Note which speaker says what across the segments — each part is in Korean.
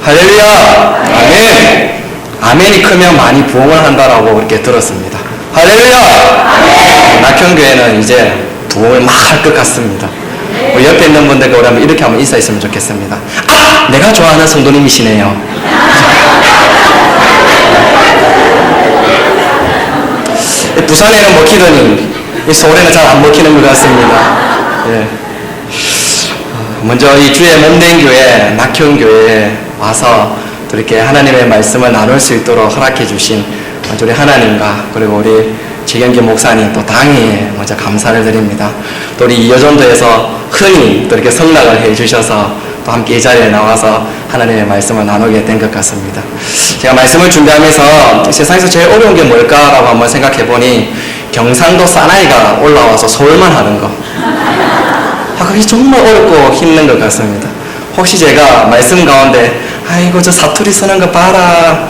Speaker 1: 할렐루야! 아멘! 아멘이 크면 많이 부흥을 한다라고 그렇게 들었습니다. 할렐루야! 낙현교회는 이제 부흥을 막 할 것 같습니다. 우리 옆에 있는 분들과 우리 한번 이렇게 한번 인사했으면 좋겠습니다. 아! 내가 좋아하는 성도님이시네요. 부산에는 먹히더니 이 서울에는 잘 안 먹히는 것 같습니다. 예. 먼저 이 주의 몸된 교회, 낙현교회에 와서 또 이렇게 하나님의 말씀을 나눌 수 있도록 허락해 주신 우리 하나님과 그리고 우리 재경기 목사님 또 당에 먼저 감사를 드립니다. 또 우리 여전도에서 흔히 또 이렇게 성락을 해 주셔서 또 함께 이 자리에 나와서 하나님의 말씀을 나누게 된 것 같습니다. 제가 말씀을 준비하면서 세상에서 제일 어려운 게 뭘까라고 한번 생각해 보니 경상도 사나이가 올라와서 서울만 하는 거. 그게 정말 어렵고 힘든 것 같습니다. 혹시 제가 말씀 가운데 아이고 저 사투리 쓰는 거 봐라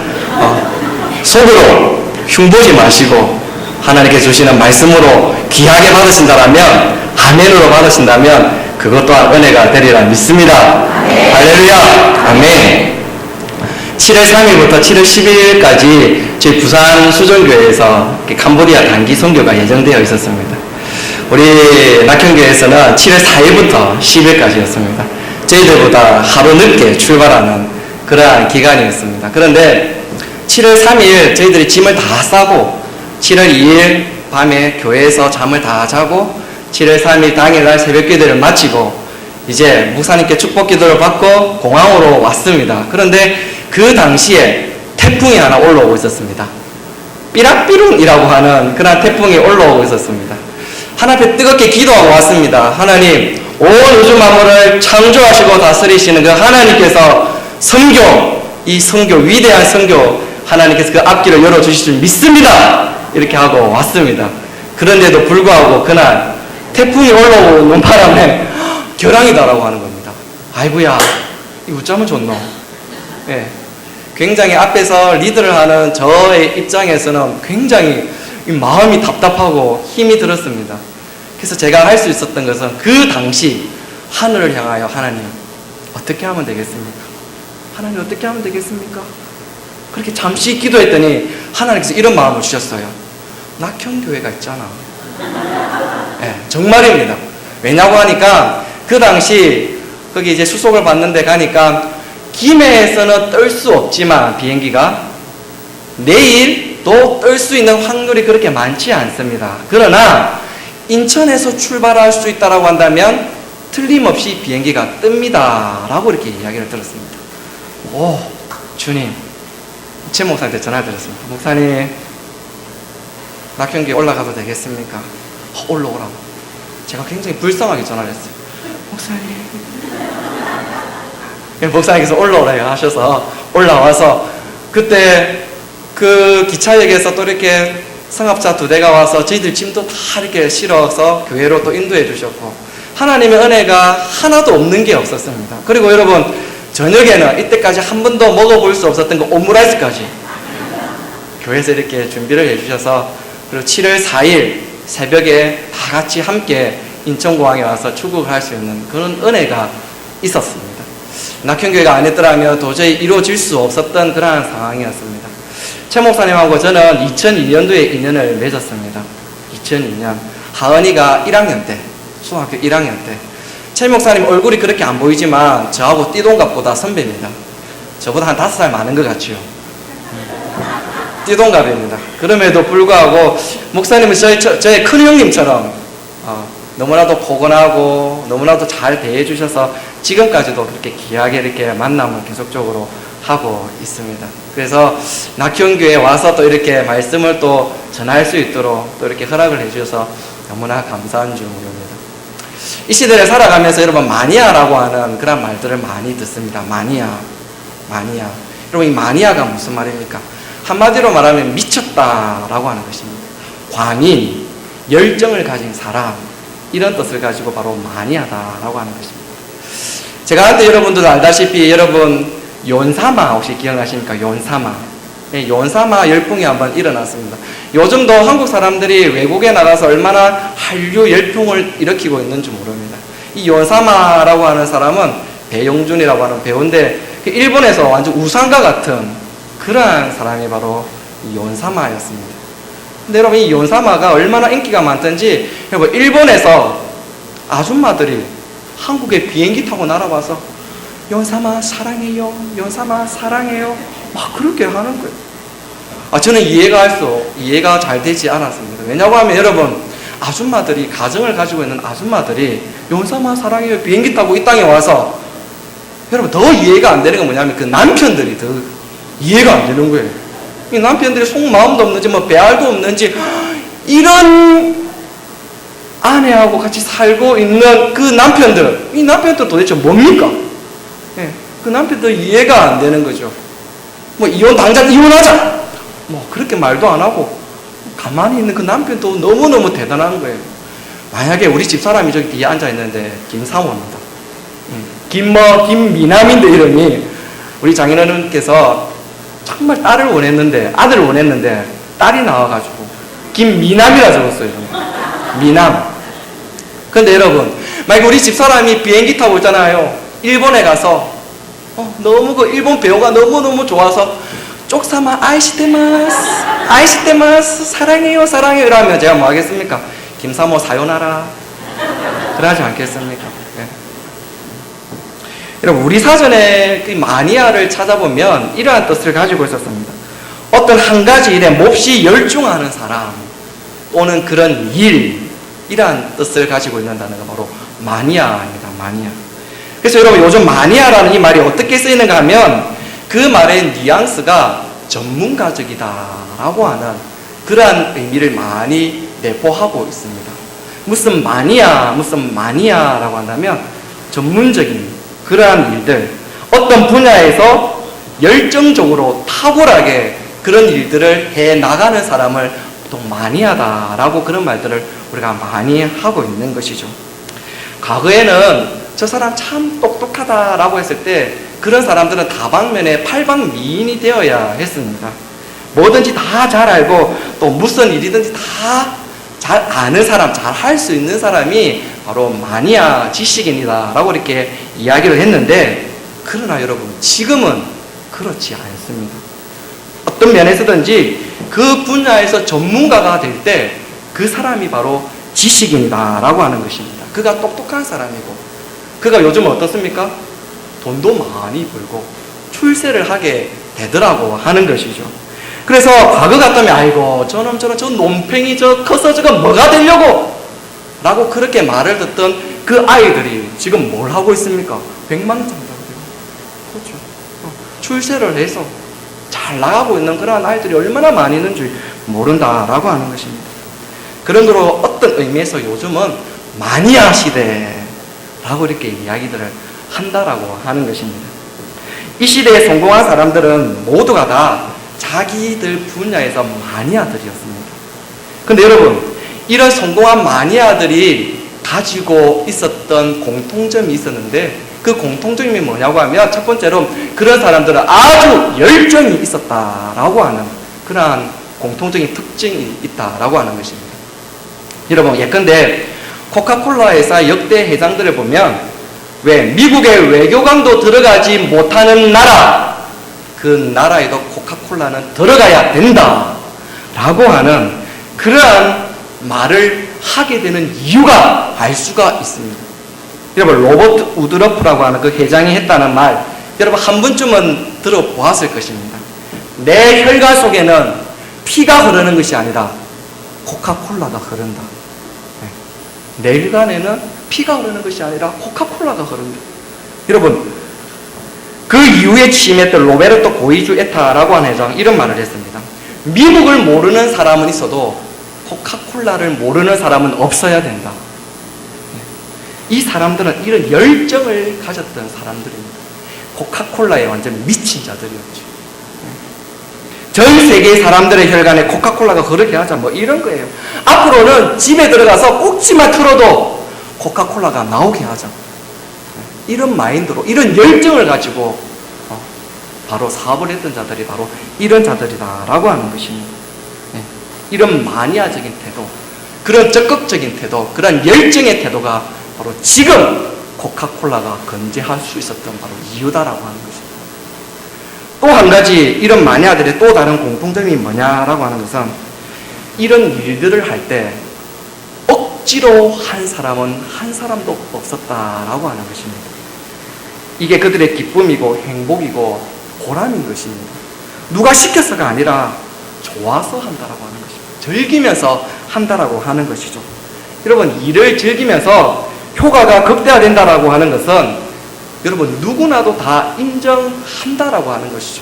Speaker 1: 속으로 흉보지 마시고 하나님께 주시는 말씀으로 귀하게 받으신다면 아멘으로 받으신다면 그것 또한 은혜가 되리라 믿습니다. 아멘. 할렐루야. 아멘. 7월 3일부터 7월 12일까지 저희 부산 수정교회에서 캄보디아 단기 선교가 예정되어 있었습니다. 우리 낙현교회에서는 7월 4일부터 10일까지였습니다. 저희들보다 하루 늦게 출발하는 그러한 기간이었습니다. 그런데 7월 3일 저희들이 짐을 다 싸고 7월 2일 밤에 교회에서 잠을 다 자고 7월 3일 당일날 새벽 기도를 마치고 이제 목사님께 축복 기도를 받고 공항으로 왔습니다. 그런데 그 당시에 태풍이 하나 올라오고 있었습니다. 삐락삐룬이라고 하는 그런 태풍이 올라오고 있었습니다. 하나님 뜨겁게 기도하고 왔습니다. 하나님, 온 우주 만물을 창조하시고 다스리시는 그 하나님께서 이 선교, 위대한 선교, 하나님께서 그 앞길을 열어주실 줄 믿습니다. 이렇게 하고 왔습니다. 그런데도 불구하고 그날 태풍이 올라오는 바람에 결항이다라고 하는 겁니다. 아이고야, 이거 어쩌면 좋노? 예. 굉장히 앞에서 리드를 하는 저의 입장에서는 굉장히 마음이 답답하고 힘이 들었습니다. 그래서 제가 할 수 있었던 것은 그 당시 하늘을 향하여 하나님 어떻게 하면 되겠습니까? 하나님 어떻게 하면 되겠습니까? 그렇게 잠시 기도했더니 하나님께서 이런 마음을 주셨어요. 낙현교회가 있잖아. 네, 정말입니다. 왜냐고 하니까 그 당시 거기 이제 수속을 받는데 가니까 김해에서는 뜰 수 없지만 비행기가 내일도 뜰 수 있는 확률이 그렇게 많지 않습니다. 그러나 인천에서 출발할 수 있다라고 한다면 틀림없이 비행기가 뜹니다 라고 이렇게 이야기를 들었습니다. 오, 주님, 최 목사한테 전화 드렸습니다. 목사님, 낙현교회 올라가도 되겠습니까? 올라오라고. 제가 굉장히 불쌍하게 전화를 했어요. 목사님, 목사님께서 올라오라고 하셔서 올라와서 그때 그 기차역에서 또 이렇게 승합차 2대가 와서 저희들 짐도 다 이렇게 실어서 교회로 또 인도해 주셨고 하나님의 은혜가 하나도 없는 게 없었습니다. 그리고 여러분 저녁에는 이때까지 한 번도 먹어볼 수 없었던 그 오므라이스까지 교회에서 이렇게 준비를 해 주셔서 그리고 7월 4일 새벽에 다 같이 함께 인천공항에 와서 출국을 할 수 있는 그런 은혜가 있었습니다. 낙현교회가 아니었더라면 도저히 이루어질 수 없었던 그러한 상황이었습니다. 최 목사님하고 저는 2002년도에 인연을 맺었습니다. 2002년 하은이가 1학년 때, 중학교 1학년 때 최 목사님 얼굴이 그렇게 안 보이지만 저하고 띠동갑보다 선배입니다. 저보다 한 5살 많은 것 같지요. 띠동갑입니다. 그럼에도 불구하고 목사님은 저의 큰 형님처럼 너무나도 포근하고 너무나도 잘 대해주셔서 지금까지도 그렇게 귀하게 이렇게 만남을 계속적으로 하고 있습니다. 그래서 낙현교회에 와서 또 이렇게 말씀을 또 전할 수 있도록 또 이렇게 허락을 해주셔서 너무나 감사한 줄 모릅니다. 이 시대를 살아가면서 여러분 마니아라고 하는 그런 말들을 많이 듣습니다. 마니아. 여러분 이 마니아가 무슨 말입니까? 한마디로 말하면 미쳤다라고 하는 것입니다. 광인, 열정을 가진 사람 이런 뜻을 가지고 바로 마니아다라고 하는 것입니다. 제가 한때 여러분들도 알다시피 여러분 연사마 혹시 기억나십니까? 연사마 열풍이 한번 일어났습니다. 요즘도 한국 사람들이 외국에 나가서 얼마나 한류 열풍을 일으키고 있는지 모릅니다. 이 연사마라고 하는 사람은 배용준이라고 하는 배우인데 일본에서 완전 우상과 같은 그러한 사람이 바로 이 연사마였습니다. 근데 여러분, 이 연사마가 얼마나 인기가 많던지, 여러분, 일본에서 아줌마들이 한국에 비행기 타고 날아와서 연사마 사랑해요, 연사마 사랑해요, 막 그렇게 하는 거예요. 저는 이해가 잘 되지 않았습니다. 왜냐고 하면 여러분, 아줌마들이, 가정을 가지고 있는 아줌마들이 연사마 사랑해요 비행기 타고 이 땅에 와서, 여러분, 더 이해가 안 되는 건 뭐냐면 그 남편들이 더 이해가 안 되는 거예요. 이 남편들이 속마음도 없는지 뭐 배알도 없는지 이런 아내하고 같이 살고 있는 그 남편들, 이 남편들 도대체 뭡니까? 예, 그 남편들 이해가 안 되는 거죠. 뭐 당장 이혼하자, 뭐 그렇게 말도 안 하고 가만히 있는 그 남편도 너무너무 대단한 거예요. 만약에 우리 집사람이 저기 뒤에 앉아 있는데 김사모입니다. 김미남인데 이름이, 우리 장인어른께서 정말 딸을 원했는데, 아들을 원했는데 딸이 나와가지고 김미남이라 적었어요. 미남. 근데 여러분, 만약에 우리 집사람이 비행기 타고 있잖아요. 일본에 가서 너무 그 일본 배우가 너무너무 좋아서 쪽사마 아이시테마스 사랑해요 사랑해요 이러면 제가 뭐 하겠습니까? 김사모 사요나라 그러지 않겠습니까? 네. 여러분, 우리 사전에 그 마니아를 찾아보면 이러한 뜻을 가지고 있었습니다. 어떤 한 가지 일에 몹시 열중하는 사람 또는 그런 일, 이러한 뜻을 가지고 있는다는 게 바로 마니아입니다. 마니아. 그래서 여러분, 요즘 마니아라는 이 말이 어떻게 쓰이는가 하면 그 말의 뉘앙스가 전문가적이다라고 하는 그러한 의미를 많이 내포하고 있습니다. 무슨 마니아라고 한다면 전문적인 그러한 일들, 어떤 분야에서 열정적으로 탁월하게 그런 일들을 해 나가는 사람을 보통 마니아다라고, 그런 말들을 우리가 많이 하고 있는 것이죠. 과거에는 저 사람 참 똑똑하다라고 했을 때 그런 사람들은 다방면에 팔방미인이 되어야 했습니다. 뭐든지 다 잘 알고 또 무슨 일이든지 다 잘 아는 사람, 잘 할 수 있는 사람이 바로 마니아 지식인이다라고 이렇게 이야기를 했는데, 그러나 여러분, 지금은 그렇지 않습니다. 어떤 면에서든지 그 분야에서 전문가가 될 때 그 사람이 바로 지식인이다라고 하는 것입니다. 그가 똑똑한 사람이고, 그가 요즘 어떻습니까? 돈도 많이 벌고 출세를 하게 되더라고 하는 것이죠. 그래서 과거 같다면 아이고 저놈 저 논팽이 커서 저거 뭐가 되려고 라고 그렇게 말을 듣던 그 아이들이 지금 뭘 하고 있습니까? 백만장자들이고, 그렇죠. 출세를 해서 잘 나가고 있는 그러한 아이들이 얼마나 많이 있는지 모른다라고 하는 것입니다. 그런 거로 어떤 의미에서 요즘은 마니아 시대라고 이렇게 이야기들을 한다라고 하는 것입니다. 이 시대에 성공한 사람들은 모두가 다 자기들 분야에서 마니아들이었습니다. 근데 여러분, 이런 성공한 마니아들이 가지고 있었던 공통점이 있었는데, 그 공통점이 뭐냐고 하면 첫 번째로 그런 사람들은 아주 열정이 있었다라고 하는 그러한 공통적인 특징이 있다라고 하는 것입니다. 여러분, 예컨대 코카콜라 회사 역대 회장들을 보면 왜 미국의 외교관도 들어가지 못하는 나라, 그 나라에도 코카콜라는 들어가야 된다 라고 하는 그러한 말을 하게 되는 이유가 알 수가 있습니다. 여러분, 로버트 우드러프라고 하는 그 회장이 했다는 말, 여러분 한 번쯤은 들어보았을 것입니다. 내 혈관 속에는 피가 흐르는 것이 아니라 코카콜라가 흐른다. 내 혈관에는 피가 흐르는 것이 아니라 코카콜라가 흐른다. 여러분, 그 이후에 취임했던 로베르토 고이주 에타라고 하는 회장, 이런 말을 했습니다. 미국을 모르는 사람은 있어도 코카콜라를 모르는 사람은 없어야 된다. 이 사람들은 이런 열정을 가졌던 사람들입니다. 코카콜라에 완전 미친 자들이었죠. 전 세계 사람들의 혈관에 코카콜라가 흐르게 하자, 뭐 이런 거예요. 앞으로는 집에 들어가서 꼭지만 틀어도 코카콜라가 나오게 하자, 이런 마인드로, 이런 열정을 가지고 바로 사업을 했던 자들이 바로 이런 자들이다라고 하는 것입니다. 이런 마니아적인 태도, 그런 적극적인 태도, 그런 열정의 태도가 바로 지금 코카콜라가 건재할 수 있었던 바로 이유다라고 하는 것입니다. 또 한 가지 이런 마니아들의 또 다른 공통점이 뭐냐라고 하는 것은 이런 일들을 할 때 억지로 한 사람은 한 사람도 없었다라고 하는 것입니다. 이게 그들의 기쁨이고 행복이고 보람인 것입니다. 누가 시켜서가 아니라 좋아서 한다라고 하는 것입니다. 즐기면서 한다라고 하는 것이죠. 여러분, 일을 즐기면서 효과가 극대화된다라고 하는 것은 여러분 누구나도 다 인정한다라고 하는 것이죠.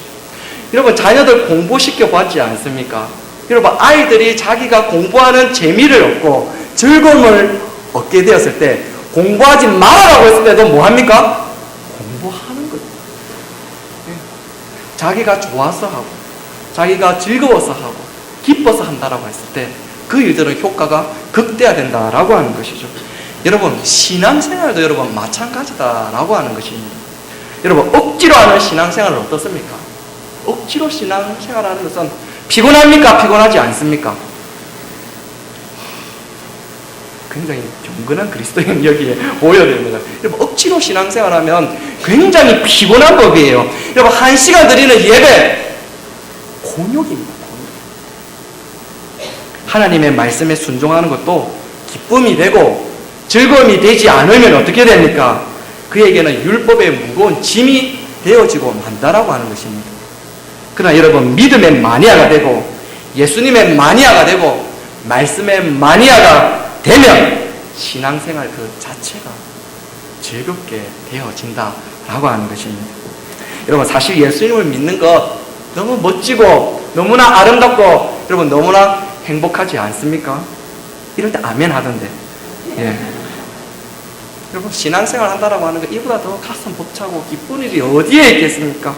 Speaker 1: 여러분, 자녀들 공부시켜 봤지 않습니까? 여러분, 아이들이 자기가 공부하는 재미를 얻고 즐거움을 얻게 되었을 때 공부하지 말아라고 했을 때도 뭐합니까? 공부하는 거예요. 자기가 좋아서 하고 자기가 즐거워서 하고 기뻐서 한다라고 했을 때 그 일들은 효과가 극대화된다라고 하는 것이죠. 여러분, 신앙생활도 여러분 마찬가지다라고 하는 것입니다. 여러분, 억지로 하는 신앙생활은 어떻습니까? 억지로 신앙생활하는 것은 피곤합니까? 피곤하지 않습니까? 굉장히 경건한 그리스도인 여기에 오해야 됩니다. 여러분, 억지로 신앙생활하면 굉장히 피곤한 법이에요. 여러분, 1시간 드리는 예배 곤욕입니다. 하나님의 말씀에 순종하는 것도 기쁨이 되고 즐거움이 되지 않으면 어떻게 됩니까? 그에게는 율법의 무거운 짐이 되어지고 만다라고 하는 것입니다. 그러나 여러분, 믿음의 마니아가 되고 예수님의 마니아가 되고 말씀의 마니아가 되면 신앙생활 그 자체가 즐겁게 되어진다라고 하는 것입니다. 여러분, 사실 예수님을 믿는 것 너무 멋지고 너무나 아름답고 여러분 너무나 행복하지 않습니까? 이럴 때 아멘 하던데. 예. 여러분, 신앙생활 한다라고 하는 거 이보다 더 가슴 벅차고 기쁜 일이 어디에 있겠습니까?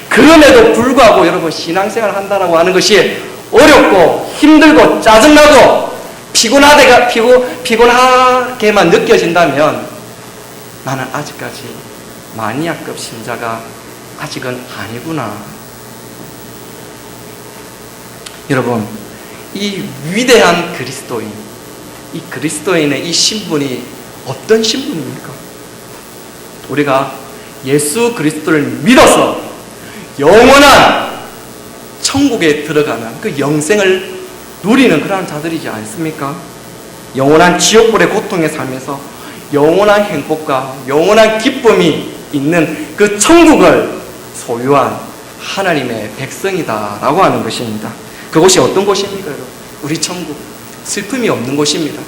Speaker 1: 그럼에도 불구하고 여러분, 신앙생활 한다라고 하는 것이 어렵고 힘들고 짜증나고 피곤하게만 느껴진다면 나는 아직까지 마니아급 신자가 아직은 아니구나. 여러분, 이 위대한 그리스도인, 이 그리스도인의 이 신분이 어떤 신분입니까? 우리가 예수 그리스도를 믿어서 영원한 천국에 들어가는 그 영생을 누리는 그러한 자들이지 않습니까? 영원한 지옥불의 고통의 삶에서 영원한 행복과 영원한 기쁨이 있는 그 천국을 소유한 하나님의 백성이다라고 하는 것입니다. 그곳이 어떤 곳입니까, 여러분? 우리 천국, 슬픔이 없는 곳입니다.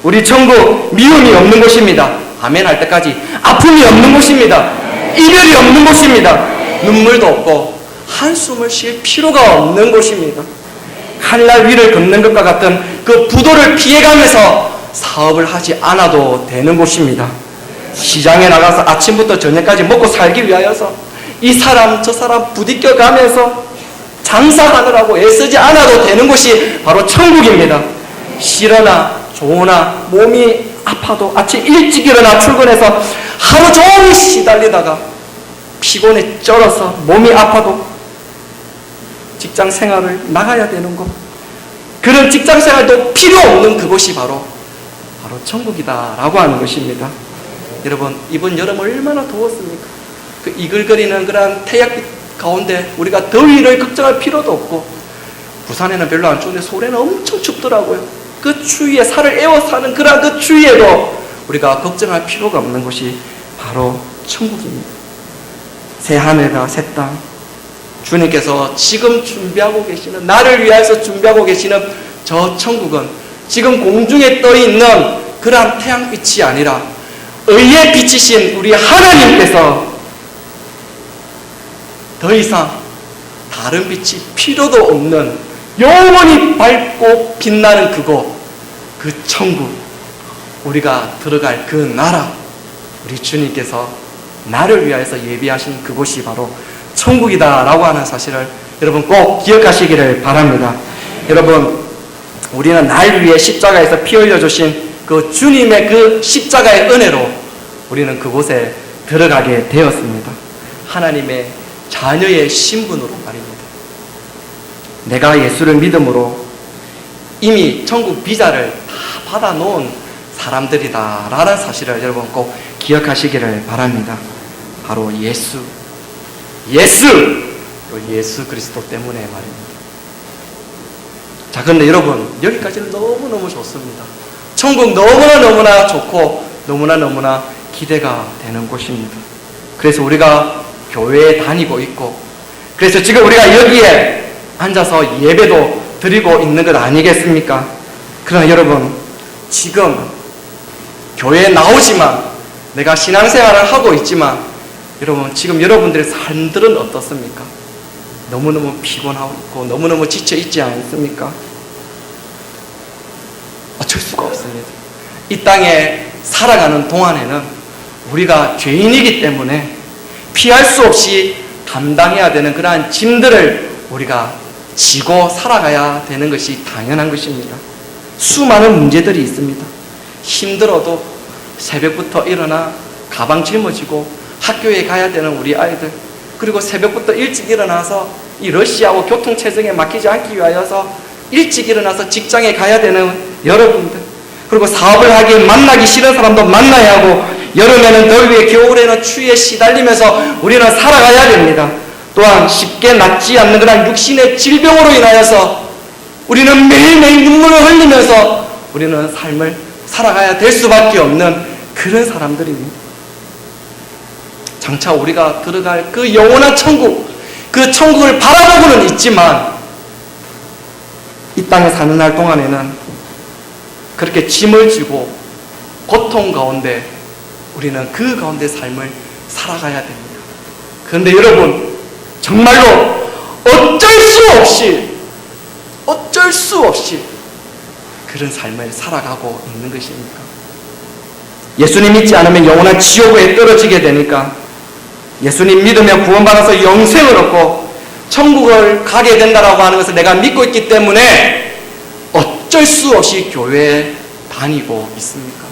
Speaker 1: 우리 천국, 미움이 없는 곳입니다. 아멘 할 때까지 아픔이 없는 곳입니다. 이별이 없는 곳입니다. 눈물도 없고 한숨을 쉴 필요가 없는 곳입니다. 칼날 위를 걷는 것과 같은 그 부도를 피해가면서 사업을 하지 않아도 되는 곳입니다. 시장에 나가서 아침부터 저녁까지 먹고 살기 위하여서 이 사람 저 사람 부딪혀가면서 장사하느라고 애쓰지 않아도 되는 곳이 바로 천국입니다. 싫으나 좋으나 몸이 아파도 아침 일찍 일어나 출근해서 하루 종일 시달리다가 피곤에 쩔어서 몸이 아파도 직장 생활을 나가야 되는 곳, 그런 직장 생활도 필요 없는 그곳이 바로 천국이다라고 하는 것입니다. 여러분, 이번 여름 얼마나 더웠습니까? 그 이글거리는 그런 태양빛 가운데 우리가 더위를 걱정할 필요도 없고, 부산에는 별로 안 추운데 서울에는 엄청 춥더라고요. 그 추위에 살을 에워 사는 그런 그 추위에도 우리가 걱정할 필요가 없는 곳이 바로 천국입니다. 새 하늘과 새 땅, 주님께서 지금 준비하고 계시는, 나를 위해서 준비하고 계시는 저 천국은 지금 공중에 떠 있는 그러한 태양빛이 아니라 의의 빛이신 우리 하나님께서 더 이상 다른 빛이 필요도 없는 영원히 밝고 빛나는 그곳, 그 천국, 우리가 들어갈 그 나라, 우리 주님께서 나를 위하여서 예비하신 그곳이 바로 천국이다라고 하는 사실을 여러분 꼭 기억하시기를 바랍니다. 여러분, 우리는 날 위해 십자가에서 피 흘려주신 그 주님의 그 십자가의 은혜로 우리는 그곳에 들어가게 되었습니다. 하나님의 자녀의 신분으로 말입니다. 내가 예수를 믿음으로 이미 천국 비자를 다 받아놓은 사람들이다 라는 사실을 여러분 꼭 기억하시기를 바랍니다. 바로 예수, 또 예수 그리스도 때문에 말입니다. 자, 그런데 여러분, 여기까지는 너무너무 좋습니다. 천국 너무나 좋고 너무나 기대가 되는 곳입니다. 그래서 우리가 교회에 다니고 있고, 그래서 지금 우리가 여기에 앉아서 예배도 드리고 있는 것 아니겠습니까? 그러나 여러분, 지금 교회에 나오지만, 내가 신앙생활을 하고 있지만, 여러분, 지금 여러분들의 삶들은 어떻습니까? 너무너무 피곤하고 너무너무 지쳐 있지 않습니까? 어쩔 수가 없습니다. 이 땅에 살아가는 동안에는 우리가 죄인이기 때문에 피할 수 없이 감당해야 되는 그러한 짐들을 우리가 지고 살아가야 되는 것이 당연한 것입니다. 수많은 문제들이 있습니다. 힘들어도 새벽부터 일어나 가방 짊어지고 학교에 가야 되는 우리 아이들, 그리고 새벽부터 일찍 일어나서 이 러시아와 교통체증에 막히지 않기 위하여서 일찍 일어나서 직장에 가야 되는 여러분들, 그리고 사업을 하기에 만나기 싫은 사람도 만나야 하고, 여름에는 더위에 겨울에는 추위에 시달리면서 우리는 살아가야 됩니다. 또한 쉽게 낫지 않는 그런 육신의 질병으로 인하여서 우리는 매일매일 눈물을 흘리면서 우리는 삶을 살아가야 될 수밖에 없는 그런 사람들입니다. 장차 우리가 들어갈 그 영원한 천국, 그 천국을 바라보고는 있지만, 이 땅에 사는 날 동안에는 그렇게 짐을 지고 고통 가운데 우리는 그 가운데 삶을 살아가야 됩니다. 그런데 여러분, 정말로 어쩔 수 없이 그런 삶을 살아가고 있는 것입니까? 예수님 믿지 않으면 영원한 지옥에 떨어지게 되니까, 예수님 믿으며 구원받아서 영생을 얻고 천국을 가게 된다라고 하는 것을 내가 믿고 있기 때문에 어쩔 수 없이 교회에 다니고 있습니까?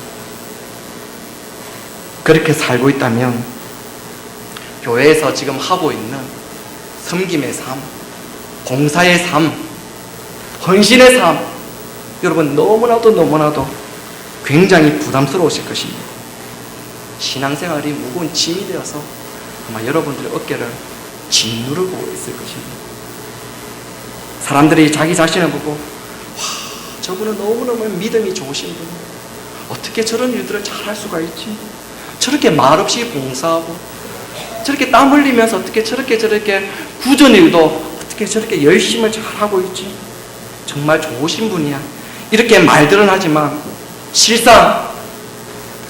Speaker 1: 그렇게 살고 있다면 교회에서 지금 하고 있는 섬김의 삶, 봉사의 삶, 헌신의 삶, 여러분 너무나도 굉장히 부담스러우실 것입니다. 신앙생활이 무거운 짐이 되어서 아마 여러분들의 어깨를 짓누르고 있을 것입니다. 사람들이 자기 자신을 보고, 와, 저분은 너무너무 믿음이 좋으신 분이야. 어떻게 저런 일들을 잘할 수가 있지? 저렇게 말없이 봉사하고, 저렇게 땀 흘리면서 어떻게 저렇게 구전일도 어떻게 저렇게 열심을 잘하고 있지? 정말 좋으신 분이야. 이렇게 말들은 하지만 실상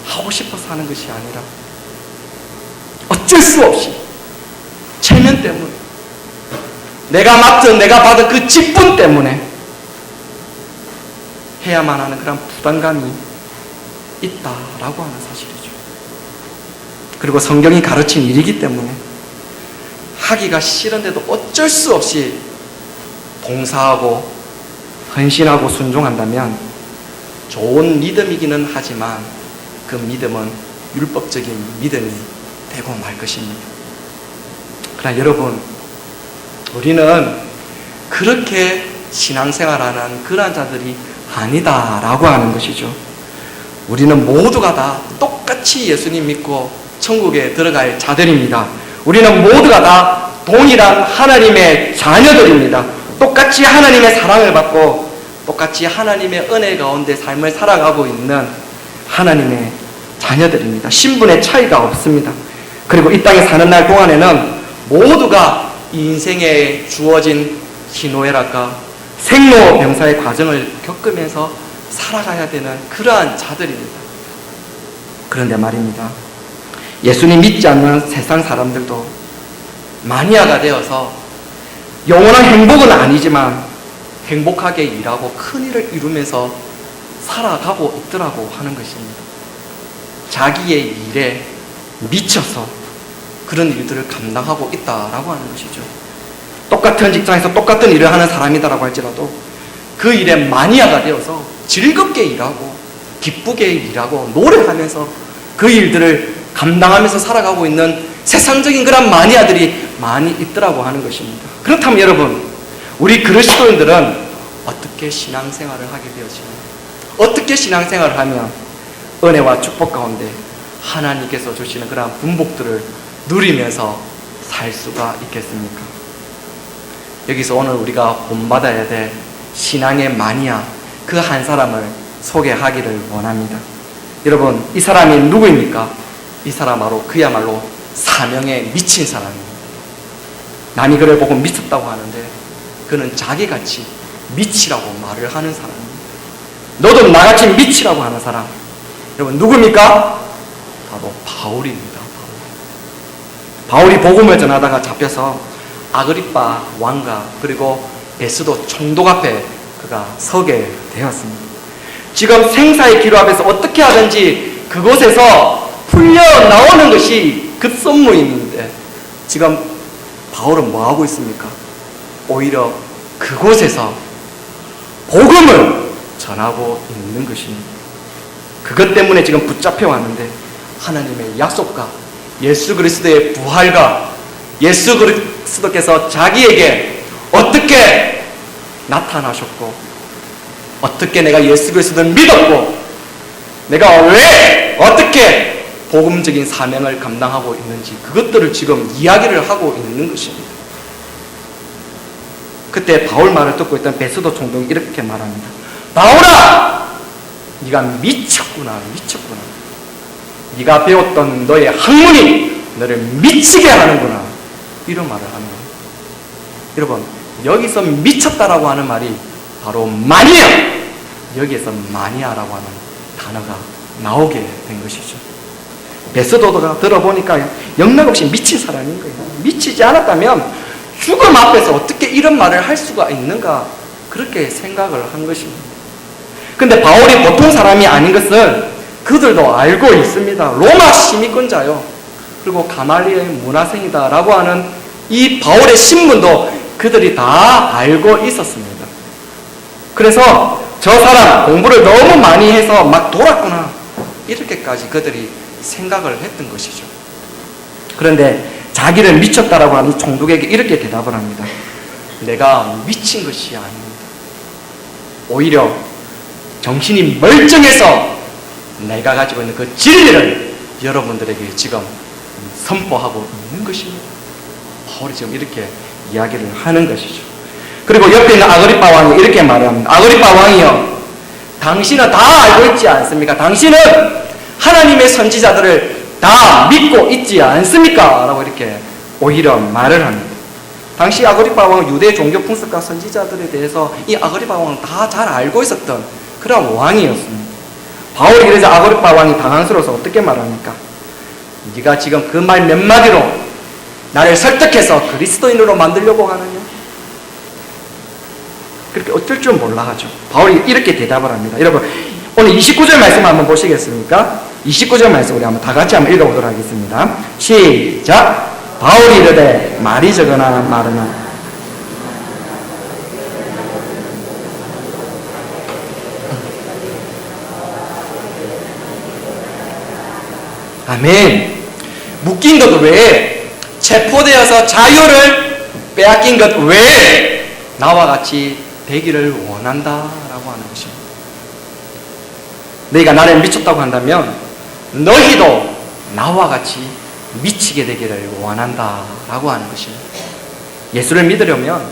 Speaker 1: 하고 싶어서 하는 것이 아니라 어쩔 수 없이 체면 때문에, 내가 받은 그 직분 때문에 해야만 하는 그런 부담감이 있다라고 하는 사실이죠. 그리고 성경이 가르친 일이기 때문에 하기가 싫은데도 어쩔 수 없이 봉사하고 헌신하고 순종한다면 좋은 믿음이기는 하지만 그 믿음은 율법적인 믿음이 되고 말 것입니다. 그러나 여러분, 우리는 그렇게 신앙생활하는 그러한 자들이 아니다라고 하는 것이죠. 우리는 모두가 다 똑같이 예수님 믿고 천국에 들어갈 자들입니다. 우리는 모두가 다 동일한 하나님의 자녀들입니다. 똑같이 하나님의 사랑을 받고 똑같이 하나님의 은혜 가운데 삶을 살아가고 있는 하나님의 자녀들입니다. 신분의 차이가 없습니다. 그리고 이 땅에 사는 날 동안에는 모두가 인생에 주어진 희노애락과 생로병사의 과정을 겪으면서 살아가야 되는 그러한 자들입니다. 그런데 말입니다, 예수님 믿지 않는 세상 사람들도 마니아가 되어서 영원한 행복은 아니지만 행복하게 일하고 큰 일을 이루면서 살아가고 있더라고 하는 것입니다. 자기의 일에 미쳐서 그런 일들을 감당하고 있다라고 하는 것이죠. 똑같은 직장에서 똑같은 일을 하는 사람이다라고 할지라도 그 일에 마니아가 되어서 즐겁게 일하고 기쁘게 일하고 노래하면서 그 일들을 감당하면서 살아가고 있는 세상적인 그런 마니아들이 많이 있더라고 하는 것입니다. 그렇다면 여러분, 우리 그리스도인들은 어떻게 신앙생활을 하게 되었습니까? 어떻게 신앙생활을 하면 은혜와 축복 가운데 하나님께서 주시는 그런 분복들을 누리면서 살 수가 있겠습니까? 여기서 오늘 우리가 본받아야 될 신앙의 마니아 그 한 사람을 소개하기를 원합니다. 여러분, 이 사람이 누구입니까? 이 사람 바로 그야말로 사명에 미친 사람입니다. 남이 그를 보고 미쳤다고 하는데 그는 자기같이 미치라고 말을 하는 사람입니다. 너도 나같이 미치라고 하는 사람. 여러분, 누굽니까? 바로 바울입니다. 바울이 복음을 전하다가 잡혀서 아그리빠 왕과 그리고 베스도 총독 앞에 그가 서게 되었습니다. 지금 생사의 기로 앞에서 어떻게 하든지 그곳에서 풀려 나오는 것이 급선무인데 지금 바울은 뭐 하고 있습니까? 오히려 그곳에서 복음을 전하고 있는 것입니다. 그것 때문에 지금 붙잡혀 왔는데 하나님의 약속과 예수 그리스도의 부활과 예수 그리스도께서 자기에게 어떻게 나타나셨고 어떻게 내가 예수 그리스도를 믿었고 내가 왜 어떻게 복음적인 사명을 감당하고 있는지 그것들을 지금 이야기를 하고 있는 것입니다. 그때 바울 말을 듣고 있던 베스도 총독이 이렇게 말합니다. 바울아! 네가 미쳤구나. 네가 배웠던 너의 학문이 너를 미치게 하는구나. 이런 말을 합니다. 여러분, 여기서 미쳤다라고 하는 말이 바로 마니아! 여기에서 마니아라고 하는 단어가 나오게 된 것이죠. 베스도가 들어보니까 영락없이 미친 사람인 거예요. 미치지 않았다면 죽음 앞에서 어떻게 이런 말을 할 수가 있는가 그렇게 생각을 한 것입니다. 근데 바울이 보통 사람이 아닌 것을 그들도 알고 있습니다. 로마 시민권자요. 그리고 가말리엘 문화생이다라고 하는 이 바울의 신분도 그들이 다 알고 있었습니다. 그래서 저 사람 공부를 너무 많이 해서 막 돌았구나 이렇게까지 그들이 생각을 했던 것이죠. 그런데 자기를 미쳤다라고 하는 총독에게 이렇게 대답을 합니다. 내가 미친 것이 아닙니다. 오히려 정신이 멀쩡해서 내가 가지고 있는 그 진리를 여러분들에게 지금 선포하고 있는 것입니다. 바울이 지금 이렇게 이야기를 하는 것이죠. 그리고 옆에 있는 아그리빠 왕이 이렇게 말합니다. 아그리빠 왕이요, 당신은 다 알고 있지 않습니까? 당신은 하나님의 선지자들을 다 믿고 있지 않습니까? 라고 이렇게 오히려 말을 합니다. 당시 아그리빠 왕은 유대 종교 풍습과 선지자들에 대해서 이 아그리빠 왕은 다 잘 알고 있었던 그런 왕이었습니다. 바울이 그래서 아그리빠 왕이 당황스러워서 어떻게 말합니까? 네가 지금 그 말 몇 마디로 나를 설득해서 그리스도인으로 만들려고 하느냐? 그렇게 어쩔 줄 몰라 하죠. 바울이 이렇게 대답을 합니다. 여러분, 오늘 29절 말씀 한번 보시겠습니까? 29절 말씀 우리 한번 다 같이 한번 읽어보도록 하겠습니다. 시작! 바울이 이르되 말이 적으나 마르나 아멘. 묶인 것 외에 체포되어서 자유를 빼앗긴 것 외에 나와 같이 되기를 원한다라고 하는 것입니다. 너희가 나를 미쳤다고 한다면 너희도 나와 같이 미치게 되기를 원한다라고 하는 것입니다. 예수를 믿으려면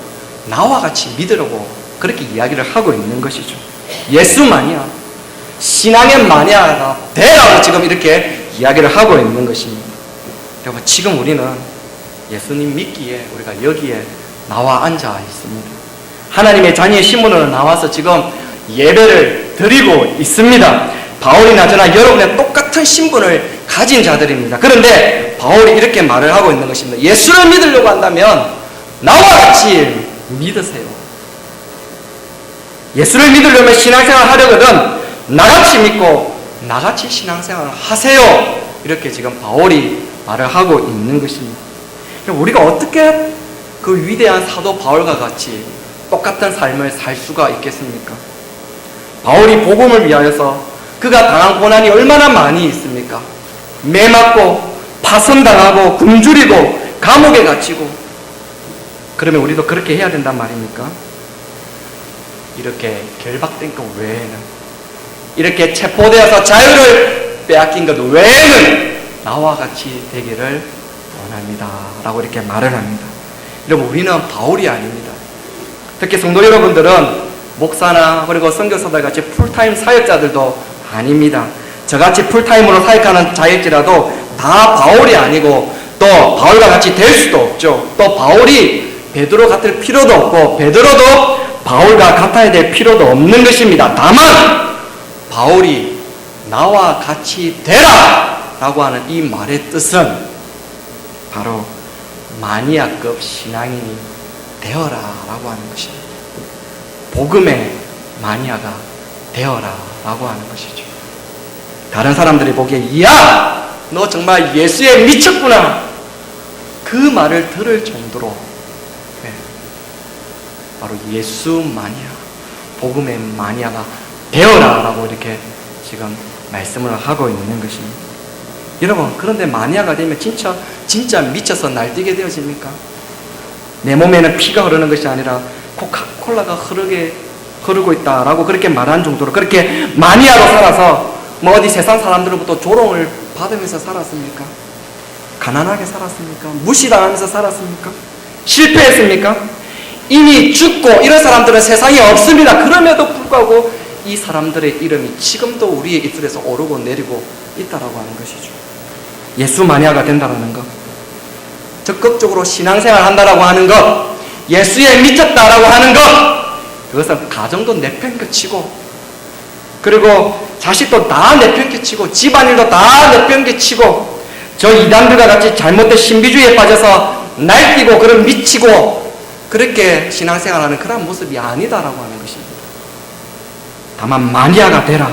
Speaker 1: 나와 같이 믿으려고 그렇게 이야기를 하고 있는 것이죠. 예수만이야, 신앙의 마니아가 되라고 지금 이렇게 이야기를 하고 있는 것입니다. 여러분, 지금 우리는 예수님 믿기에 우리가 여기에 나와 앉아 있습니다. 하나님의 자녀의 신분으로 나와서 지금 예배를 드리고 있습니다. 바울이나 저나 여러분의 똑같은 신분을 가진 자들입니다. 그런데 바울이 이렇게 말을 하고 있는 것입니다. 예수를 믿으려고 한다면 나와 같이 믿으세요. 예수를 믿으려면 신앙생활 하려거든 나같이 믿고 나같이 신앙생활을 하세요. 이렇게 지금 바울이 말을 하고 있는 것입니다. 우리가 어떻게 그 위대한 사도 바울과 같이 똑같은 삶을 살 수가 있겠습니까? 바울이 복음을 위하여서 그가 당한 고난이 얼마나 많이 있습니까? 매맞고 파선당하고 굶주리고 감옥에 갇히고. 그러면 우리도 그렇게 해야 된단 말입니까? 이렇게 결박된 것 외에는, 이렇게 체포되어서 자유를 빼앗긴 것 외에는 나와 같이 되기를 원합니다 라고 이렇게 말을 합니다. 여러분, 우리는 바울이 아닙니다.
Speaker 2: 특히 성도 여러분들은 목사나 그리고 선교사들 같이 풀타임 사역자들도 아닙니다. 저같이 풀타임으로 사역하는 자일지라도 다 바울이 아니고 또 바울과 같이 될 수도 없죠. 또 바울이 베드로 같을 필요도 없고 베드로도 바울과 같아야 될 필요도 없는 것입니다. 다만 바울이 나와 같이 되라 라고 하는 이 말의 뜻은 바로 마니아급 신앙인이 되어라 라고 하는 것입니다. 복음의 마니아가 되어라 라고 하는 것이죠. 다른 사람들이 보기에 이야 너 정말 예수에 미쳤구나 그 말을 들을 정도로 바로 예수 마니아, 복음의 마니아가 되어라 라고 이렇게 지금 말씀을 하고 있는 것입니다. 여러분, 그런데 마니아가 되면 진짜 미쳐서 날뛰게 되어집니까? 내 몸에는 피가 흐르는 것이 아니라 코카콜라가 흐르고 있다라고 그렇게 말한 정도로 그렇게 마니아로 살아서 뭐 어디 세상 사람들로부터 조롱을 받으면서 살았습니까? 가난하게 살았습니까? 무시당하면서 살았습니까? 실패했습니까? 이미 죽고 이런 사람들은 세상에 없습니다. 그럼에도 불구하고 이 사람들의 이름이 지금도 우리의 입술에서 오르고 내리고 있다라고 하는 것이죠. 예수 마니아가 된다라는 것, 적극적으로 신앙생활 한다라고 하는 것, 예수에 미쳤다라고 하는 것, 그것은 가정도 내팽개치고 그리고 자식도 다 내팽개치고 집안일도 다 내팽개치고 저 이단들과 같이 잘못된 신비주의에 빠져서 날뛰고 그런 미치고 그렇게 신앙생활하는 그런 모습이 아니다라고 하는 것입니다. 다만 마니아가 되라.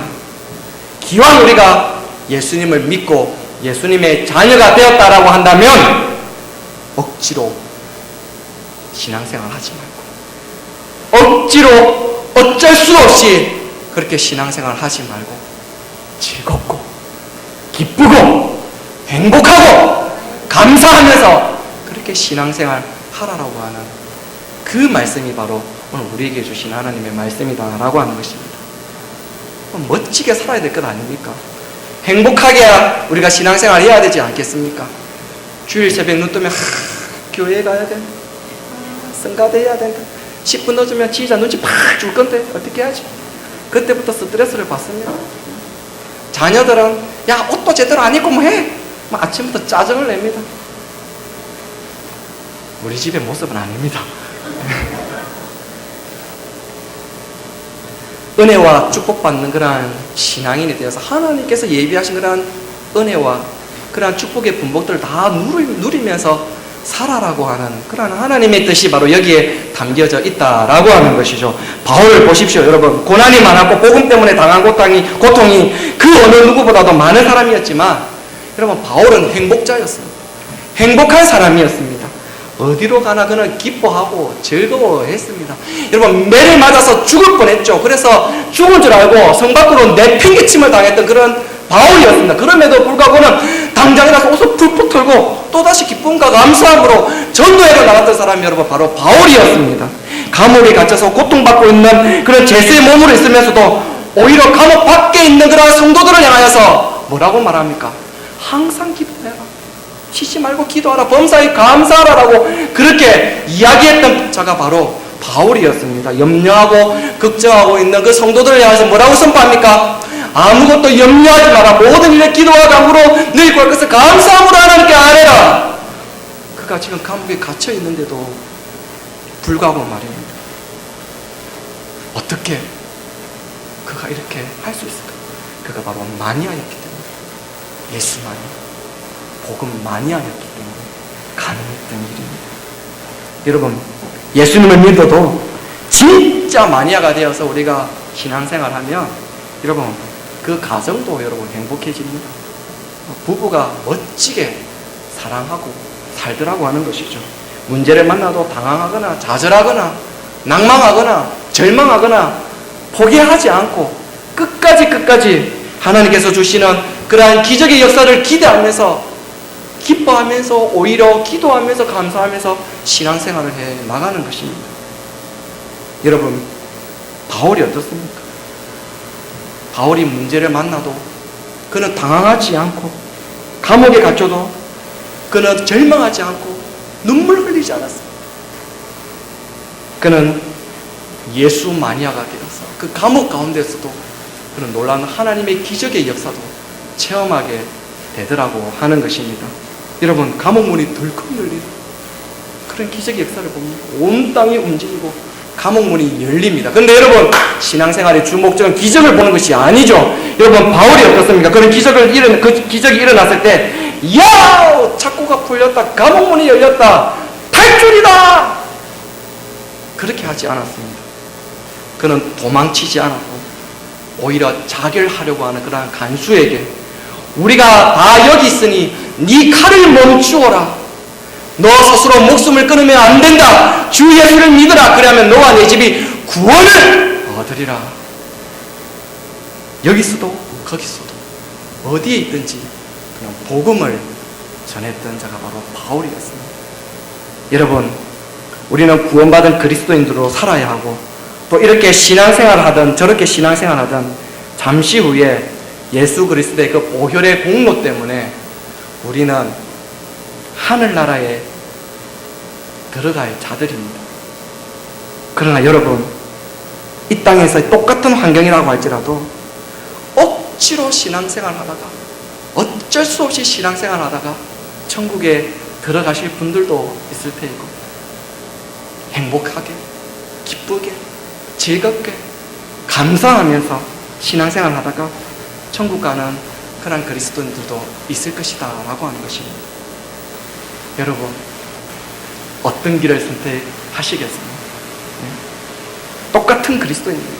Speaker 2: 기왕 우리가 예수님을 믿고 예수님의 자녀가 되었다라고 한다면 억지로 신앙생활 하지 말고 억지로 어쩔 수 없이 그렇게 신앙생활 하지 말고 즐겁고 기쁘고 행복하고 감사하면서 그렇게 신앙생활 하라라고 하는 그 말씀이 바로 오늘 우리에게 주신 하나님의 말씀이다라고 하는 것입니다. 멋지게 살아야 될 것 아닙니까? 행복하게 우리가 신앙생활 해야 되지 않겠습니까? 주일 새벽 눈 뜨면 교회 가야 된다, 성가대 해야 된다, 10분 늦으면 지휘자 눈치 팍 줄 건데 어떻게 해야지? 그때부터 스트레스를 받습니다. 자녀들은 야 옷도 제대로 안 입고 뭐 해? 아침부터 짜증을 냅니다. 우리 집의 모습은 아닙니다. 은혜와 축복받는 그러한 신앙인이 되어서 하나님께서 예비하신 그러한 은혜와 그러한 축복의 분복들을 다 누리면서 살아라고 하는 그러한 하나님의 뜻이 바로 여기에 담겨져 있다라고 하는 것이죠. 바울을 보십시오. 여러분, 고난이 많았고 복음 때문에 당한 고통이 그 어느 누구보다도 많은 사람이었지만 여러분, 바울은 행복자였습니다. 행복한 사람이었습니다. 어디로 가나 그는 기뻐하고 즐거워했습니다. 여러분, 매를 맞아서 죽을 뻔했죠. 그래서 죽은 줄 알고 성 밖으로 내팽개침을 당했던 그런 바울이었습니다. 그럼에도 불구하고는 당장에 가서 옷을 풀풀 털고 또다시 기쁨과 감사함으로 전도회로 나갔던 사람이 여러분 바로 바울이었습니다. 감옥에 갇혀서 고통받고 있는 그런 제수의 몸으로 있으면서도 오히려 감옥 밖에 있는 그런 성도들을 향하여서 뭐라고 말합니까? 항상 기도해라, 쉬지 말고 기도하라, 범사에 감사하라라고 그렇게 이야기했던 자가 바로 바울이었습니다. 염려하고 걱정하고 있는 그 성도들을 향해서 뭐라고 선포합니까? 아무것도 염려하지 마라, 모든 일에 기도와 간구로 너희 구할 것을 감사함으로 하나님께 아뢰라. 그가 지금 감옥에 갇혀 있는데도 불구하고 말입니다. 어떻게 그가 이렇게 할 수 있을까? 그가 바로 마니아였기 때문에, 예수 마니아, 복음 마니아였기 때문에 가능했던 일입니다. 여러분, 예수님을 믿어도 진짜 마니아가 되어서 우리가 신앙생활하면 여러분 그 가정도 여러분 행복해집니다. 부부가 멋지게 사랑하고 살더라고 하는 것이죠. 문제를 만나도 당황하거나 좌절하거나 낭망하거나 절망하거나 포기하지 않고 끝까지 하나님께서 주시는 그러한 기적의 역사를 기대하면서 기뻐하면서 오히려 기도하면서 감사하면서 신앙생활을 해 나가는 것입니다. 여러분, 바울이 어떻습니까? 바울이 문제를 만나도 그는 당황하지 않고 감옥에 갇혀도 그는 절망하지 않고 눈물 흘리지 않았습니다. 그는 예수 마니아가 되어서 그 감옥 가운데서도 그런 놀라운 하나님의 기적의 역사도 체험하게 되더라고 하는 것입니다. 여러분, 감옥문이 덜컥 열리는 그런 기적의 역사를 보면 온 땅이 움직이고 감옥문이 열립니다. 그런데 여러분, 신앙생활의 주 목적은 기적을 보는 것이 아니죠. 여러분, 바울이 어떻습니까? 그런 그 기적이 일어났을 때, 야! 착고가 풀렸다. 감옥문이 열렸다. 탈출이다! 그렇게 하지 않았습니다. 그는 도망치지 않았고 오히려 자결하려고 하는 그러한 간수에게 우리가 다 여기 있으니 네 칼을 멈추어라. 너 스스로 목숨을 끊으면 안 된다. 주 예수를 믿어라. 그러면 너와 네 집이 구원을 얻으리라. 여기서도 거기서도 어디에 있든지 그냥 복음을 전했던 자가 바로 바울이었습니다. 여러분, 우리는 구원받은 그리스도인들로 살아야 하고 또 이렇게 신앙생활을 하든 저렇게 신앙생활을 하든 잠시 후에 예수 그리스도의 그 보혈의 공로 때문에 우리는 하늘나라에 들어갈 자들입니다. 그러나 여러분, 이 땅에서 똑같은 환경이라고 할지라도 억지로 신앙생활을 하다가 어쩔 수 없이 신앙생활을 하다가 천국에 들어가실 분들도 있을 테이고 행복하게, 기쁘게, 즐겁게, 감사하면서 신앙생활을 하다가 천국 가는 그런 그리스도인들도 있을 것이다 라고 하는 것입니다. 여러분, 어떤 길을 선택하시겠습니까? 똑같은 그리스도인입니다.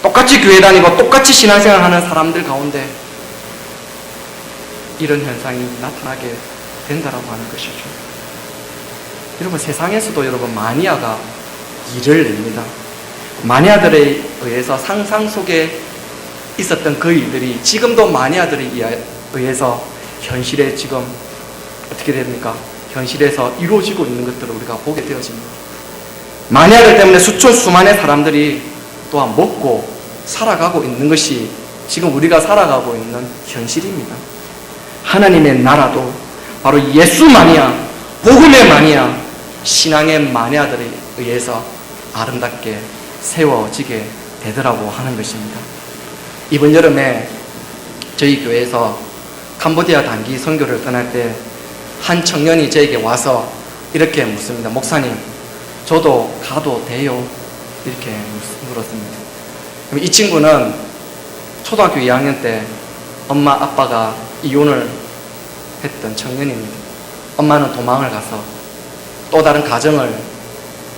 Speaker 2: 똑같이 교회 다니고 똑같이 신앙생활 하는 사람들 가운데 이런 현상이 나타나게 된다라고 하는 것이죠. 여러분, 세상에서도 여러분 마니아가 일을 냅니다. 마니아들에 의해서 상상 속에 있었던 그 일들이 지금도 마니아들에 의해서 현실에 지금 어떻게 됩니까? 현실에서 이루어지고 있는 것들을 우리가 보게 되어집니다. 마니아들 때문에 수천수만의 사람들이 또한 먹고 살아가고 있는 것이 지금 우리가 살아가고 있는 현실입니다. 하나님의 나라도 바로 예수 마니아, 복음의 마니아, 신앙의 마니아들에 의해서 아름답게 세워지게 되더라고 하는 것입니다. 이번 여름에 저희 교회에서 캄보디아 단기 선교를 떠날 때 한 청년이 저에게 와서 이렇게 묻습니다. 목사님, 저도 가도 돼요? 이렇게 물었습니다. 그럼 이 친구는 초등학교 2학년 때 엄마 아빠가 이혼을 했던 청년입니다. 엄마는 도망을 가서 또 다른 가정을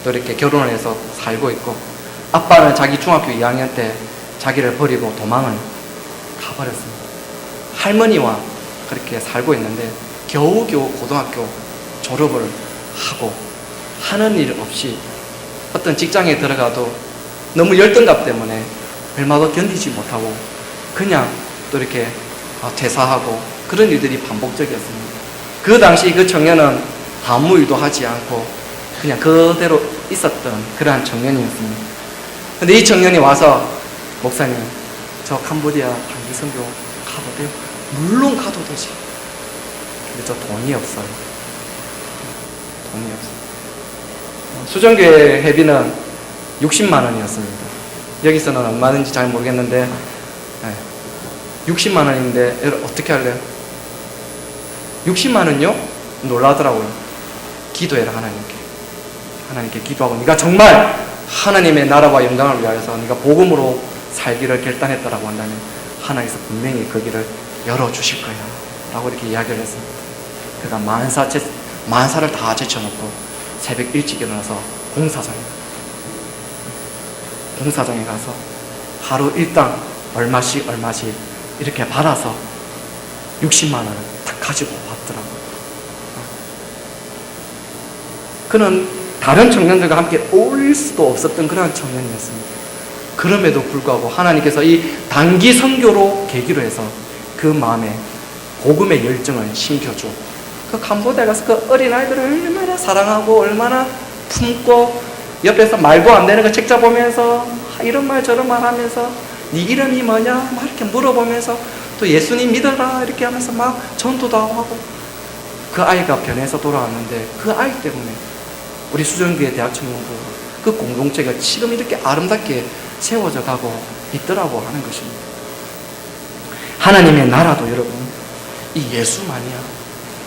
Speaker 2: 또 이렇게 결혼을 해서 살고 있고, 아빠는 자기 중학교 2학년 때 자기를 버리고 도망을 가버렸습니다. 할머니와 그렇게 살고 있는데 겨우겨우 고등학교 졸업을 하고 하는 일 없이 어떤 직장에 들어가도 너무 열등감 때문에 얼마도 견디지 못하고 그냥 또 이렇게 퇴사하고 그런 일들이 반복적이었습니다. 그 당시 그 청년은 아무 일도 하지 않고 그냥 그대로 있었던 그러한 청년이었습니다. 근데 이 청년이 와서, 목사님, 저 캄보디아 단기 선교 가도 돼요? 물론 가도 되지. 근데 저 돈이 없어요. 돈이 없어요. 수정교회 회비는 60만 원이었습니다. 여기서는 얼마든지 잘 모르겠는데 60만 원인데 어떻게 할래요? 60만 원요? 놀라더라고요. 기도해라. 하나님께 기도하고 네가 정말 하나님의 나라와 영광을 위하여서 네가 복음으로 살기를 결단했다라고 한다면 하나님께서 분명히 그 길을 열어주실 거야 라고 이렇게 이야기를 했습니다. 그가 만사를 다 제쳐놓고 새벽 일찍 일어나서 공사장에 가서 하루 일당 얼마씩 이렇게 받아서 60만 원을 딱 가지고 왔더라고요. 그는 다른 청년들과 함께 어울릴 수도 없었던 그런 청년이었습니다. 그럼에도 불구하고 하나님께서 이 단기 선교로 계기로 해서 그 마음에 복음의 열정을 심겨주고, 그 캄보디아에 가서 그 어린아이들을 얼마나 사랑하고 얼마나 품고 옆에서 말도 안 되는 거 책자 보면서 이런 말 저런 말 하면서 네 이름이 뭐냐 막 이렇게 물어보면서 또 예수님 믿어라 이렇게 하면서 막 전도도 하고, 그 아이가 변해서 돌아왔는데 그 아이 때문에 우리 수정교회 대학 청년부 그 그 공동체가 지금 이렇게 아름답게 세워져 가고 있더라고 하는 것입니다. 하나님의 나라도 여러분, 이 예수 마니아,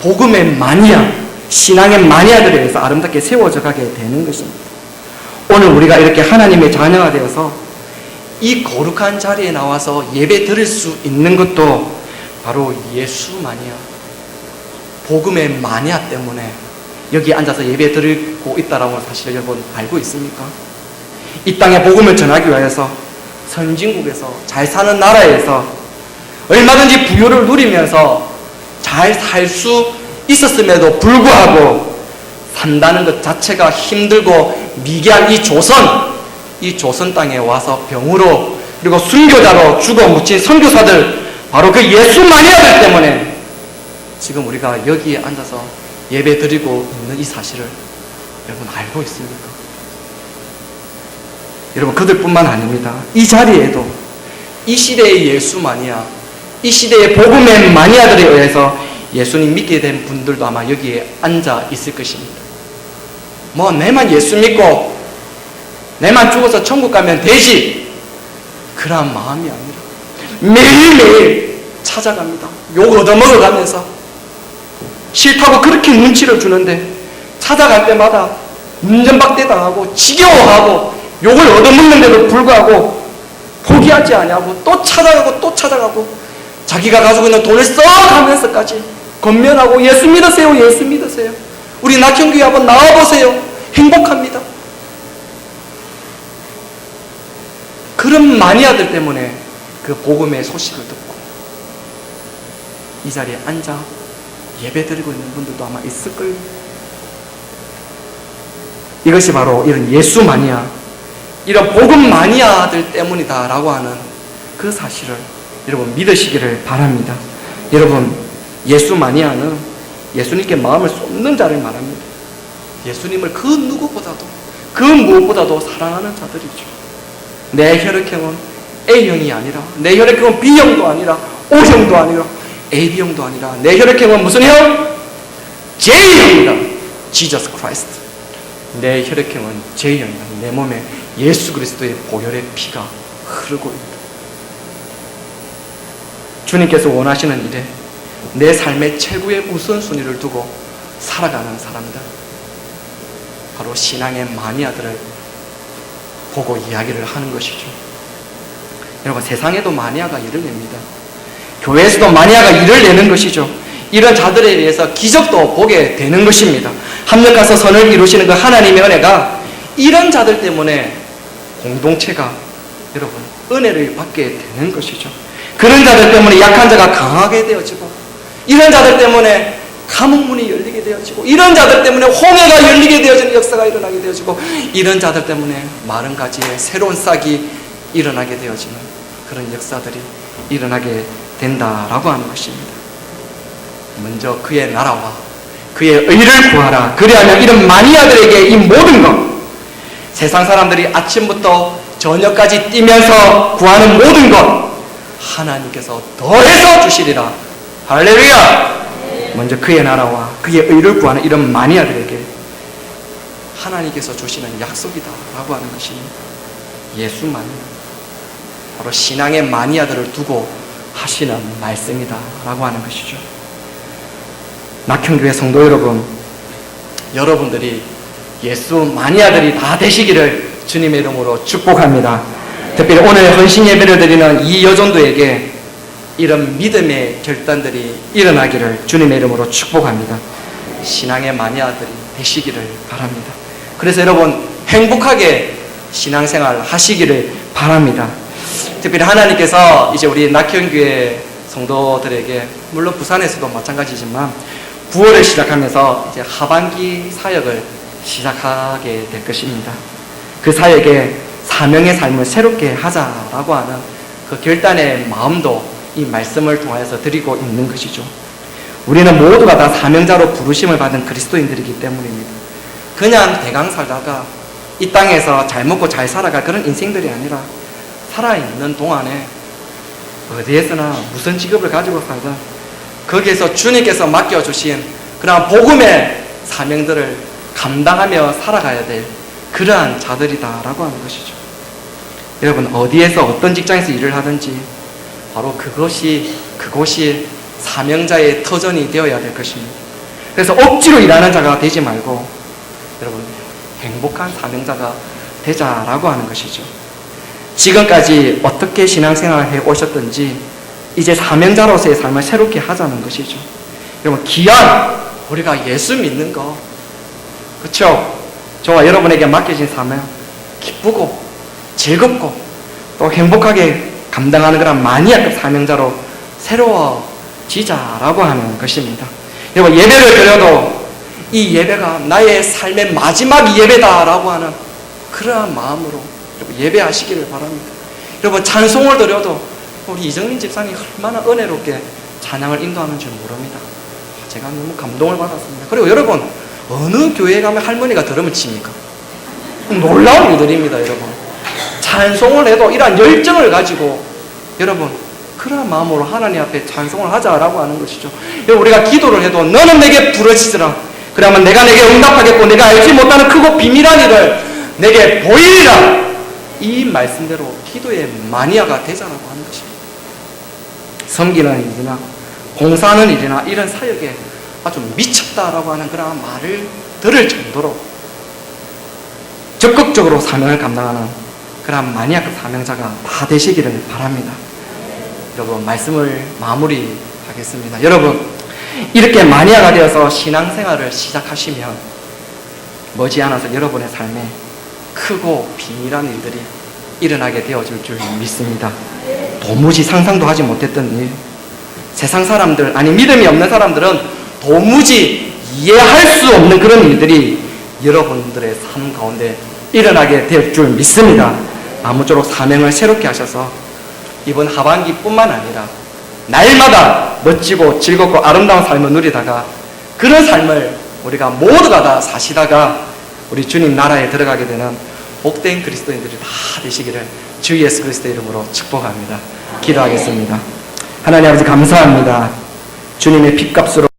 Speaker 2: 복음의 마니아, 신앙의 마니아들에 의해서 아름답게 세워져 가게 되는 것입니다. 오늘 우리가 이렇게 하나님의 자녀가 되어서 이 거룩한 자리에 나와서 예배 드릴 수 있는 것도 바로 예수 마니아, 복음의 마니아 때문에 여기 앉아서 예배 드리고 있다라는 사실을 여러분 알고 있습니까? 이 땅에 복음을 전하기 위해서 선진국에서 잘 사는 나라에서 얼마든지 부유를 누리면서 잘 살 수 있었음에도 불구하고 산다는 것 자체가 힘들고 미개한 이 조선 땅에 와서 병으로 그리고 순교자로 죽어 묻힌 선교사들, 바로 그 예수 마니아들 때문에 지금 우리가 여기에 앉아서 예배 드리고 있는 이 사실을 여러분 알고 있습니까? 여러분, 그들뿐만 아닙니다. 이 자리에도 이 시대의 예수 마니아, 이 시대의 복음의 마니아들에 의해서 예수님 믿게 된 분들도 아마 여기에 앉아 있을 것입니다. 뭐 내만 예수 믿고 내만 죽어서 천국 가면 되지, 그런 마음이 아니라 매일매일 찾아갑니다. 욕 얻어먹어가면서 싫다고 그렇게 눈치를 주는데 찾아갈 때마다 문전박대 당하고 지겨워하고 욕을 얻어먹는데도 불구하고 포기하지 아니하고 또 찾아가고 또 찾아가고 자기가 가지고 있는 돈을 써가면서까지 권면하고 예수 믿으세요, 예수 믿으세요, 우리 낙현교회 한번 나와보세요, 행복합니다. 그런 마니아들 때문에 그 복음의 소식을 듣고 이 자리에 앉아 예배 드리고 있는 분들도 아마 있을 거예요. 이것이 바로 이런 예수 마니아, 이런 복음 마니아들 때문이다라고 하는 그 사실을 여러분 믿으시기를 바랍니다. 여러분, 예수 마니아는 예수님께 마음을 쏟는 자를 말합니다. 예수님을 그 누구보다도, 그 무엇보다도 사랑하는 자들이죠. 내 혈액형은 A형이 아니라, 내 혈액형은 B형도 아니라, O형도 아니라, AB형도 아니라, 내 혈액형은 무슨 형? J형이다. Jesus Christ. 내 혈액형은 J형이다. 내 몸에 예수 그리스도의 보혈의 피가 흐르고 있다. 주님께서 원하시는 일에 내 삶의 최고의 우선순위를 두고 살아가는 사람들, 바로 신앙의 마니아들을 보고 이야기를 하는 것이죠. 여러분, 세상에도 마니아가 일을 냅니다. 교회에서도 마니아가 일을 내는 것이죠. 이런 자들에 의해서 기적도 보게 되는 것입니다. 합력해서 선을 이루시는 그 하나님의 은혜가 이런 자들 때문에 공동체가 여러분 은혜를 받게 되는 것이죠. 그런 자들 때문에 약한 자가 강하게 되어지고, 이런 자들 때문에 감옥문이 열리게 되어지고, 이런 자들 때문에 홍해가 열리게 되어지는 역사가 일어나게 되어지고, 이런 자들 때문에 마른 가지에 새로운 싹이 일어나게 되어지는 그런 역사들이 일어나게 된다라고 하는 것입니다. 먼저 그의 나라와 그의 의를 구하라. 그리하면 이런 마니아들에게 이 모든 것, 세상 사람들이 아침부터 저녁까지 뛰면서 구하는 모든 것, 하나님께서 더해서 주시리라. 할렐루야. 먼저 그의 나라와 그의 의를 구하는 이런 마니아들에게 하나님께서 주시는 약속이다 라고 하는 것이 예수 마니아, 바로 신앙의 마니아들을 두고 하시는 말씀이다 라고 하는 것이죠. 낙현교회 성도 여러분, 여러분들이 예수 마니아들이 다 되시기를 주님의 이름으로 축복합니다. 특별히 오늘 헌신 예배를 드리는 이 여종도에게 이런 믿음의 결단들이 일어나기를 주님의 이름으로 축복합니다. 신앙의 마니아들이 되시기를 바랍니다. 그래서 여러분 행복하게 신앙생활 하시기를 바랍니다. 특별히 하나님께서 이제 우리 낙현교회 성도들에게, 물론 부산에서도 마찬가지지만 9월을 시작하면서 이제 하반기 사역을 시작하게 될 것입니다. 그 사역에 사명의 삶을 새롭게 하자라고 하는 그 결단의 마음도 이 말씀을 통하여서 드리고 있는 것이죠. 우리는 모두가 다 사명자로 부르심을 받은 그리스도인들이기 때문입니다. 그냥 대강 살다가 이 땅에서 잘 먹고 잘 살아갈 그런 인생들이 아니라, 살아있는 동안에 어디에서나 무슨 직업을 가지고 살든 거기에서 주님께서 맡겨주신 그런 복음의 사명들을 감당하며 살아가야 될 그러한 자들이다라고 하는 것이죠. 여러분, 어디에서 어떤 직장에서 일을 하든지 바로 그것이 사명자의 터전이 되어야 될 것입니다. 그래서 억지로 일하는 자가 되지 말고 여러분, 행복한 사명자가 되자라고 하는 것이죠. 지금까지 어떻게 신앙생활을 해 오셨든지 이제 사명자로서의 삶을 새롭게 하자는 것이죠. 여러분, 귀한 우리가 예수 믿는 거, 그렇죠? 저와 여러분에게 맡겨진 사명, 기쁘고 즐겁고 또 행복하게 감당하는 그런 마니아급 사명자로 새로워지자라고 하는 것입니다. 여러분, 예배를 드려도 이 예배가 나의 삶의 마지막 예배다라고 하는 그러한 마음으로 여러분, 예배하시기를 바랍니다. 여러분, 찬송을 드려도 우리 이정민 집사님이 얼마나 은혜롭게 찬양을 인도하는 줄 모릅니다. 제가 너무 감동을 받았습니다. 그리고 여러분, 어느 교회에 가면 할머니가 드럼을 칩니까? 놀라운 일들입니다, 여러분. 찬송을 해도 이러한 열정을 가지고 여러분, 그러한 마음으로 하나님 앞에 찬송을 하자라고 하는 것이죠. 여러분, 우리가 기도를 해도 너는 내게 부르짖으라. 그러면 내가 내게 응답하겠고 내가 알지 못하는 크고 비밀한 일을 내게 보이리라. 이 말씀대로 기도의 마니아가 되자라고 하는 것입니다. 섬기는 일이나 봉사하는 일이나 이런 사역에 아주 미쳤다라고 하는 그런 말을 들을 정도로 적극적으로 사명을 감당하는 그런 마니아급 사명자가 다 되시기를 바랍니다. 여러분, 말씀을 마무리하겠습니다. 여러분, 이렇게 마니아가 되어서 신앙생활을 시작하시면 머지않아서 여러분의 삶에 크고 비밀한 일들이 일어나게 되어질 줄 믿습니다. 도무지 상상도 하지 못했던 일, 세상 사람들, 아니 믿음이 없는 사람들은 도무지 이해할 수 없는 그런 일들이 여러분들의 삶 가운데 일어나게 될 줄 믿습니다. 아무쪼록 사명을 새롭게 하셔서 이번 하반기뿐만 아니라 날마다 멋지고 즐겁고 아름다운 삶을 누리다가 그런 삶을 우리가 모두가 다 사시다가 우리 주님 나라에 들어가게 되는 복된 그리스도인들이 다 되시기를 주 예수 그리스도 이름으로 축복합니다. 기도하겠습니다. 하나님 아버지, 감사합니다. 주님의 핏값으로